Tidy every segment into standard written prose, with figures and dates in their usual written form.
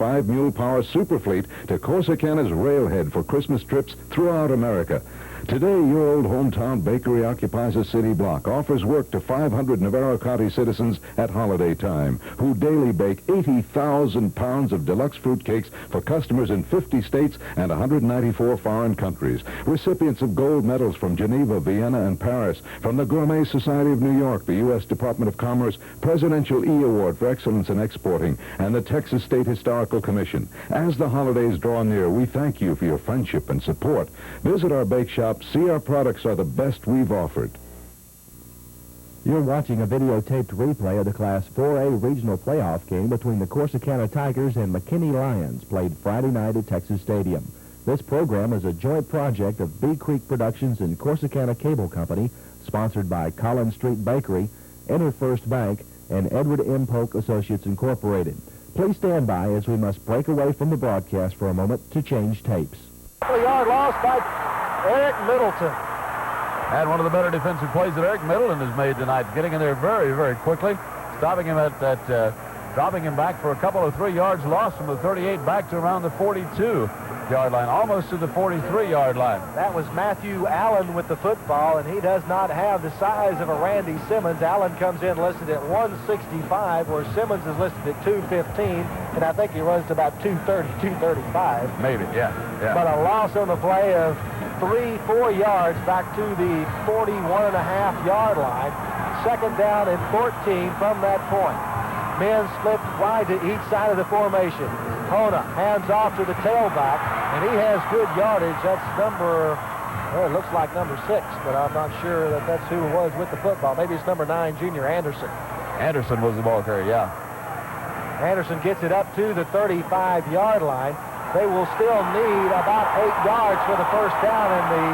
5-mule power superfleet to Corsicana's railhead for Christmas trips throughout America. Today, your old hometown bakery occupies a city block, offers work to 500 Navarro County citizens at holiday time, who daily bake 80,000 pounds of deluxe fruitcakes for customers in 50 states and 194 foreign countries. Recipients of gold medals from Geneva, Vienna, and Paris, from the Gourmet Society of New York, the U.S. Department of Commerce Presidential E Award for Excellence in Exporting, and the Texas State Historical Commission. As the holidays draw near, we thank you for your friendship and support. Visit our bake shop. See, our products are the best we've offered. You're watching a videotaped replay of the Class 4A regional playoff game between the Corsicana Tigers and McKinney Lions, played Friday night at Texas Stadium. This program is a joint project of Bee Creek Productions and Corsicana Cable Company, sponsored by Collins Street Bakery, InterFirst Bank, and Edward M. Polk Associates Incorporated. Please stand by as we must break away from the broadcast for a moment to change tapes. Yard loss by Eric Middleton. And one of the better defensive plays that Eric Middleton has made tonight, getting in there very, very quickly, stopping him at that, dropping him back for a couple of 3 yards loss from the 38 back to around the 42-yard line, almost to the 43-yard line. That was Matthew Allen with the football, and he does not have the size of a Randy Simmons. Allen comes in listed at 165, where Simmons is listed at 215, and I think he runs to about 230, 235. Maybe, yeah. But a loss on the play of 3-4 yards back to the 41.5-yard line. Second down and 14 from that point. Men split wide to each side of the formation. Hona hands off to the tailback, and he has good yardage. That's number, well, it looks like number 6, but I'm not sure that that's who it was with the football. Maybe it's number 9, Junior Anderson. Anderson was the ball carrier, yeah. Anderson gets it up to the 35-yard line. They will still need about 8 yards for the first down, and the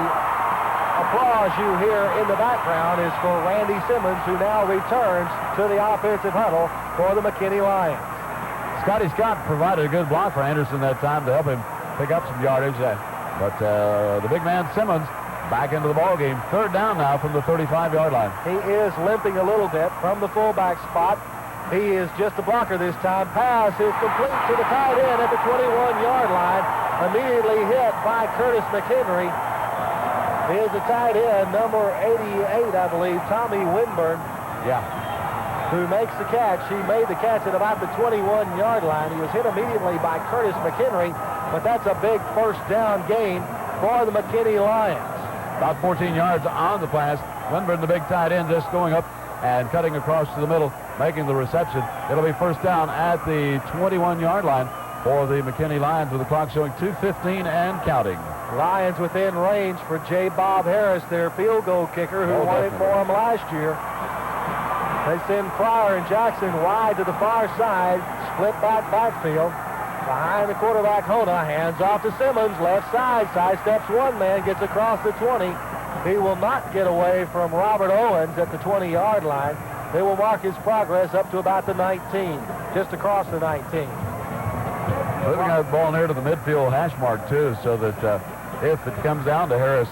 applause you hear in the background is for Randy Simmons, who now returns to the offensive huddle for the McKinney Lions. Scotty Scott provided a good block for Anderson that time to help him pick up some yardage, but the big man Simmons back into the ball game. Third down now from the 35-yard line. He is limping a little bit from the fullback spot. He is just a blocker this time. Pass is complete to the tight end at the 21-yard line. Immediately hit by Curtis McHenry. Is the tight end, number 88, I believe, Tommy Winburn. Yeah. Who makes the catch. He made the catch at about the 21-yard line. He was hit immediately by Curtis McHenry, but that's a big first down gain for the McKinney Lions. About 14 yards on the pass. Winburn, the big tight end, just going up and cutting across to the middle, making the reception. It'll be first down at the 21-yard line for the McKinney Lions, with the clock showing 2:15 and counting. Lions within range for J. Bob Harris, their field goal kicker, who won it for them last year. They send Pryor and Jackson wide to the far side, split back backfield. Behind the quarterback, Hona, hands off to Simmons, left side, sidesteps one man, gets across the 20. He will not get away from Robert Owens at the 20-yard line. They will mark his progress up to about the 19, just across the 19. Moving that ball near to the midfield hash mark, too, so that if it comes down to Harris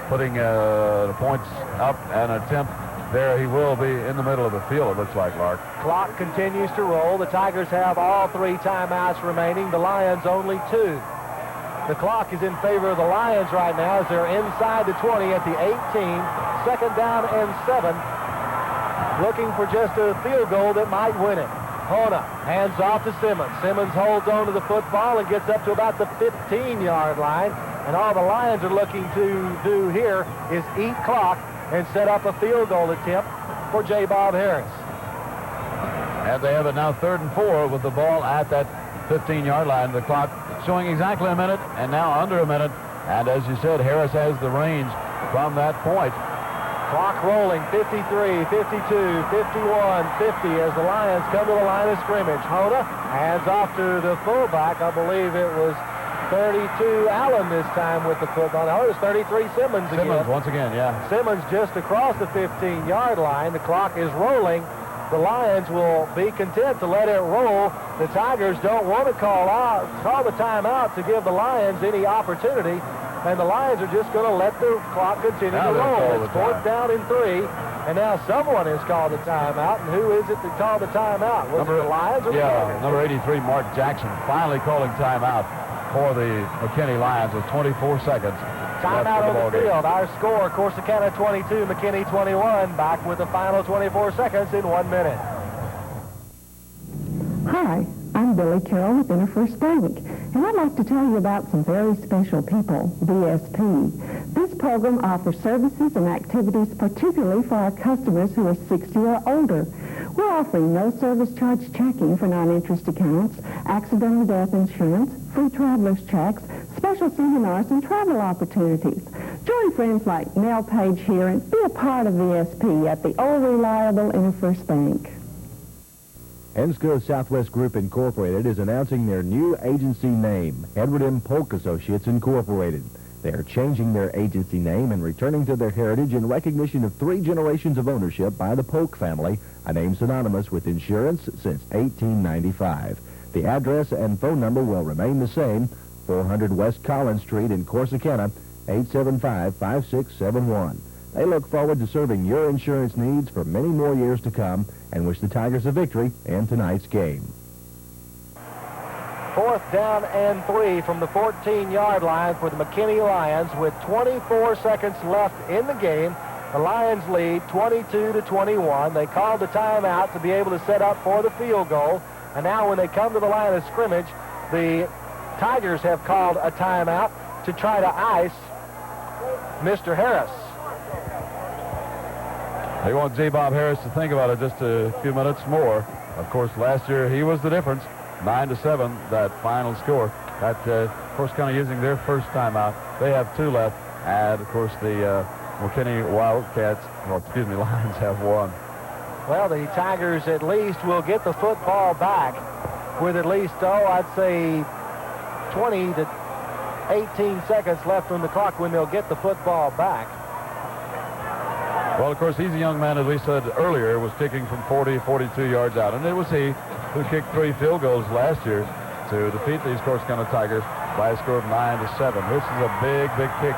putting the points up and attempt there, he will be in the middle of the field, it looks like, Lark. Clock continues to roll. The Tigers have all 3 timeouts remaining. The Lions only 2. The clock is in favor of the Lions right now as they're inside the 20 at the 18. Second down and 7. Looking for just a field goal that might win it. Hona hands off to Simmons. Simmons holds on to the football and gets up to about the 15-yard line. And all the Lions are looking to do here is eat clock and set up a field goal attempt for J. Bob Harris. And they have it now 3rd and 4 with the ball at that 15-yard line. The clock showing exactly a minute and now under a minute. And as you said, Harris has the range from that point. Clock rolling, 53, 52, 51, 50 as the Lions come to the line of scrimmage. Hona hands off to the fullback. I believe it was 32 Allen this time with the football. Now it was 33 Simmons again. Simmons once again, yeah. Simmons just across the 15-yard line. The clock is rolling. The Lions will be content to let it roll. The Tigers don't want to call the timeout to give the Lions any opportunity. And the Lions are just going to let the clock continue to roll. It's 4th down and 3. And now someone has called a timeout. And who is it that called the timeout? Was it the Lions or the Tigers? Number 83, Mark Jackson, finally calling timeout for the McKinney Lions with 24 seconds. Timeout on the field. Our score, Corsicana 22, McKinney 21. Back with the final 24 seconds in 1 minute. Hi, I'm Billy Carroll with InterFirst Bank, and I'd like to tell you about some very special people, VSP. This program offers services and activities particularly for our customers who are 60 or older. We're offering no service charge checking for non-interest accounts, accidental death insurance, free traveler's checks, special seminars, and travel opportunities. Join friends like Nell Page here and be a part of VSP at the old reliable InterFirst Bank. Ensco Southwest Group Incorporated is announcing their new agency name, Edward M. Polk Associates Incorporated. They are changing their agency name and returning to their heritage in recognition of 3 generations of ownership by the Polk family, a name synonymous with insurance since 1895. The address and phone number will remain the same, 400 West Collins Street in Corsicana, 875-5671. They look forward to serving your insurance needs for many more years to come and wish the Tigers a victory in tonight's game. 4th down and 3 from the 14-yard line for the McKinney Lions with 24 seconds left in the game. The Lions lead 22-21. They called the timeout to be able to set up for the field goal. And now when they come to the line of scrimmage, the Tigers have called a timeout to try to ice Mr. Harris. They want J. Bob Harris to think about it just a few minutes more. Of course, last year he was the difference. 9-7, that final score. That, of course, kind of using their first timeout. They have 2 left. And, of course, the McKinney Lions have 1. Well, the Tigers at least will get the football back with at least, I'd say 20 to 18 seconds left on the clock when they'll get the football back. Well, of course, he's a young man, as we said earlier, was kicking from 40, 42 yards out. And it was he who kicked 3 field goals last year to defeat these Corsicana Tigers by a score of 9-7. This is a big, big kick,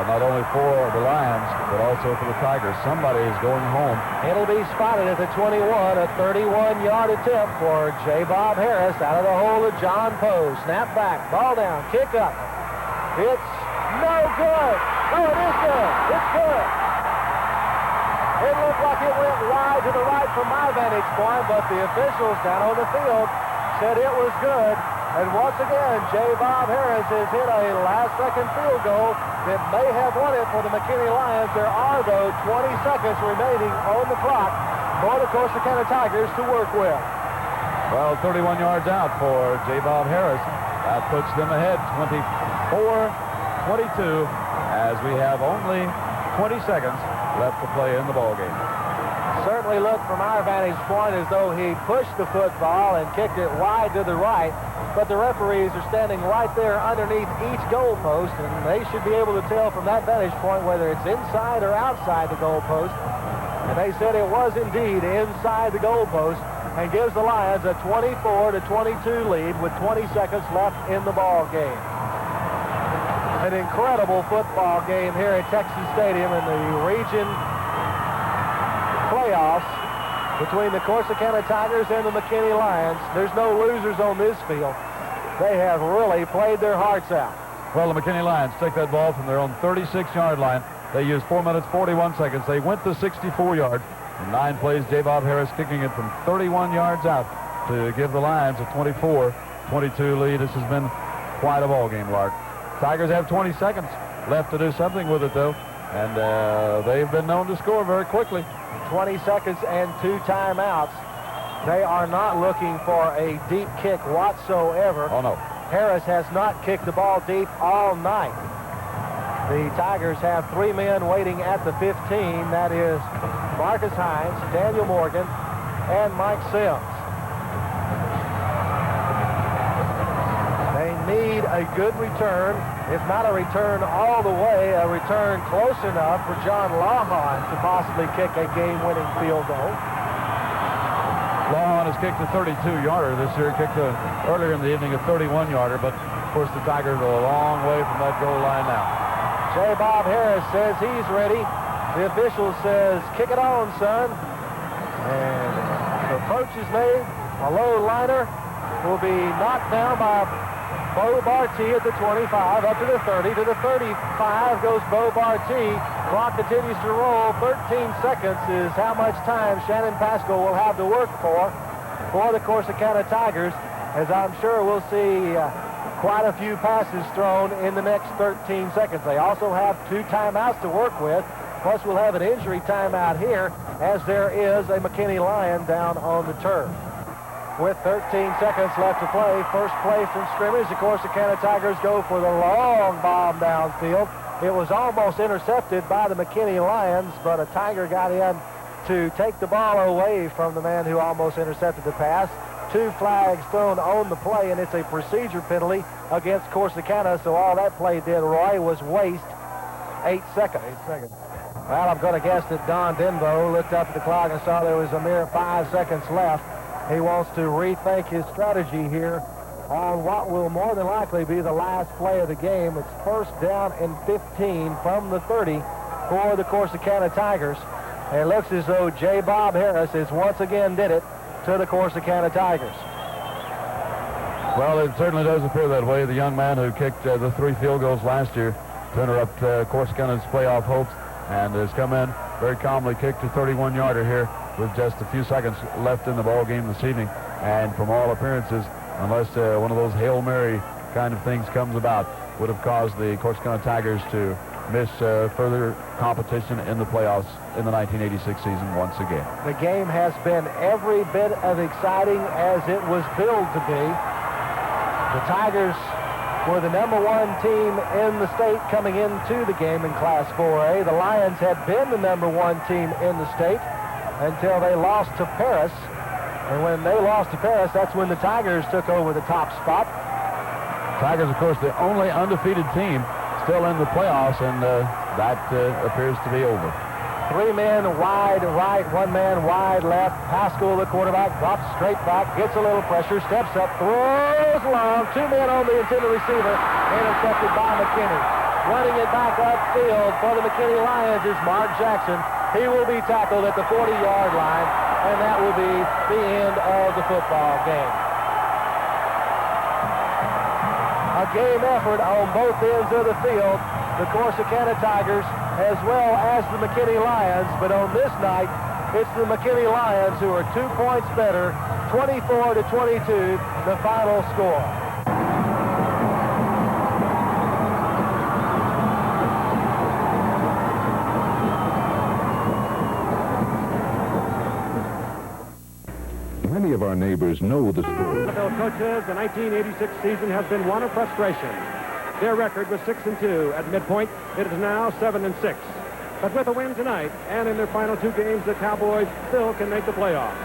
not only for the Lions, but also for the Tigers. Somebody is going home. It'll be spotted at the 21, a 31-yard attempt for J. Bob Harris out of the hole of John Poe. Snap back, ball down, kick up. It's no good. Oh, it is good. It's good. It looked like it went wide to the right from my vantage point, but the officials down on the field said it was good. And once again, J. Bob Harris has hit a last-second field goal that may have won it for the McKinney Lions. There are, though, 20 seconds remaining on the clock for the Corsicana Tigers to work with. Well, 31 yards out for J. Bob Harris. That puts them ahead 24-22 as we have only 20 seconds left to play in the ballgame. Certainly looked from our vantage point as though he pushed the football and kicked it wide to the right, but the referees are standing right there underneath each goalpost, and they should be able to tell from that vantage point whether it's inside or outside the goalpost. And they said it was indeed inside the goalpost and gives the Lions a 24-22 lead with 20 seconds left in the ball game. An incredible football game here at Texas Stadium in the region playoffs between the Corsicana Tigers and the McKinney Lions. There's no losers on this field. They have really played their hearts out. Well, the McKinney Lions take that ball from their own 36-yard line. They used 4 minutes, 41 seconds. They went to 64 yards. In 9 plays, J. Bob Harris kicking it from 31 yards out to give the Lions a 24-22 lead. This has been quite a ball game, Lark. Tigers have 20 seconds left to do something with it, though, and they've been known to score very quickly. 20 seconds and 2 timeouts. They are not looking for a deep kick whatsoever. Oh, no. Harris has not kicked the ball deep all night. The Tigers have 3 men waiting at the 15. That is Marcus Hines, Daniel Morgan, and Mike Sims. They need a good return, if not a return all the way, a return close enough for John Lawhon to possibly kick a game-winning field goal. Lawhon has kicked a 32-yarder this year, kicked earlier in the evening a 31-yarder, but of course the Tigers are a long way from that goal line now. J. Bob Harris says he's ready. The official says, kick it on, son. And the approach is made. A low liner will be knocked down by Bo Bartee at the 25, up to the 30. To the 35 goes Bo Bartee. Clock continues to roll. 13 seconds is how much time Shannon Pascal will have to work for the Corsicana Tigers, as I'm sure we'll see quite a few passes thrown in the next 13 seconds. They also have 2 timeouts to work with, plus we'll have an injury timeout here, as there is a McKinney Lion down on the turf. With 13 seconds left to play, first play from scrimmage, the Corsicana Tigers go for the long bomb downfield. It was almost intercepted by the McKinney Lions, but a Tiger got in to take the ball away from the man who almost intercepted the pass. 2 flags thrown on the play, and it's a procedure penalty against Corsicana, so all that play did, Roy, was waste 8 seconds. 8 seconds. Well, I'm going to guess that Don Denbo looked up at the clock and saw there was a mere 5 seconds left. He wants to rethink his strategy here on what will more than likely be the last play of the game. It's first down and 15 from the 30 for the Corsicana Tigers. And it looks as though J. Bob Harris has once again did it to the Corsicana Tigers. Well, it certainly does appear that way. The young man who kicked the 3 field goals last year to interrupt Corsicana's playoff hopes, and has come in very calmly, kicked a 31-yarder here with just a few seconds left in the ball game this evening. And from all appearances, unless one of those Hail Mary kind of things comes about, would have caused the Corsicana Tigers to miss further competition in the playoffs in the 1986 season once again. The game has been every bit as exciting as it was billed to be. The Tigers were the #1 team in the state coming into the game in Class 4A. The Lions had been the #1 team in the state until they lost to Paris. And when they lost to Paris, that's when the Tigers took over the top spot. Tigers, of course, the only undefeated team still in the playoffs, and that appears to be over. 3 men wide right, 1 man wide left. Pascal, the quarterback, drops straight back, gets a little pressure, steps up, throws long. 2 men on the intended receiver, intercepted by McKinney. Running it back upfield for the McKinney Lions is Mark Jackson. He will be tackled at the 40-yard line, and that will be the end of the football game. A game effort on both ends of the field. The Corsicana Tigers as well as the McKinney Lions, but on this night, it's the McKinney Lions who are 2 points better, 24-22, the final score. Many of our neighbors know the story. The coaches, the 1986 season has been one of frustration. Their record was 6-2 at midpoint. It is now 7-6. But with a win tonight, and in their final 2 games, the Cowboys still can make the playoffs.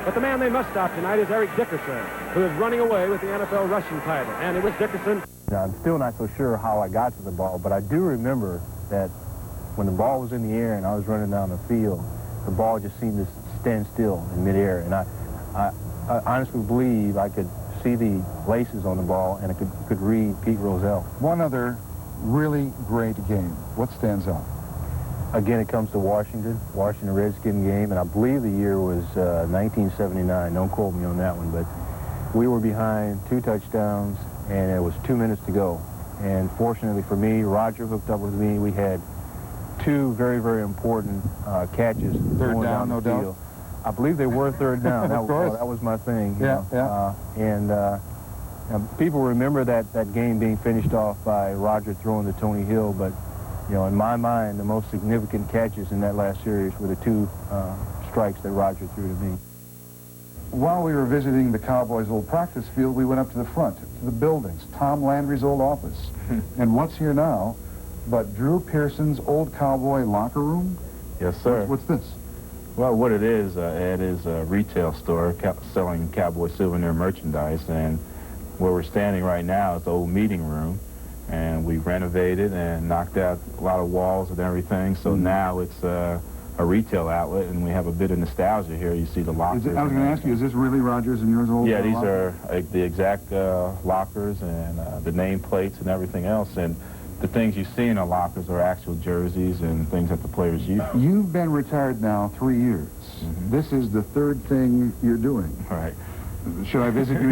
But the man they must stop tonight is Eric Dickerson, who is running away with the NFL rushing title. And it was Dickerson. I'm still not so sure how I got to the ball, but I do remember that when the ball was in the air and I was running down the field, the ball just seemed to stand still in midair. And I honestly believe I could see the laces on the ball, and I could read Pete Rozelle. One other really great game. What stands out? Again, it comes to Washington Redskin game, and I believe the year was 1979. Don't quote me on that one, but we were behind 2 touchdowns, and it was 2 minutes to go. And fortunately for me, Roger hooked up with me. We had 2 very, very important catches. Third down, no doubt. I believe they were third down. That was my thing. And people remember that game being finished off by Roger throwing to Tony Hill, but in my mind, the most significant catches in that last series were the 2 strikes that Roger threw to me. While we were visiting the Cowboys' old practice field, we went up to the front, to the buildings, Tom Landry's old office. And what's here now but Drew Pearson's old Cowboy locker room? Yes, sir. What's this? Well, what it is, Ed, is a retail store selling Cowboy souvenir merchandise, and where we're standing right now is the old meeting room, and we renovated and knocked out a lot of walls and everything, so now it's a retail outlet, and we have a bit of nostalgia here. You see the lockers. I was going to ask you, is this really Rogers and yours old? Yeah, these locker? are the exact lockers and the name plates and everything else, and the things you see in the lockers are actual jerseys and things that the players use. You've been retired now 3 years. This is the third thing you're doing. Right. Should I visit you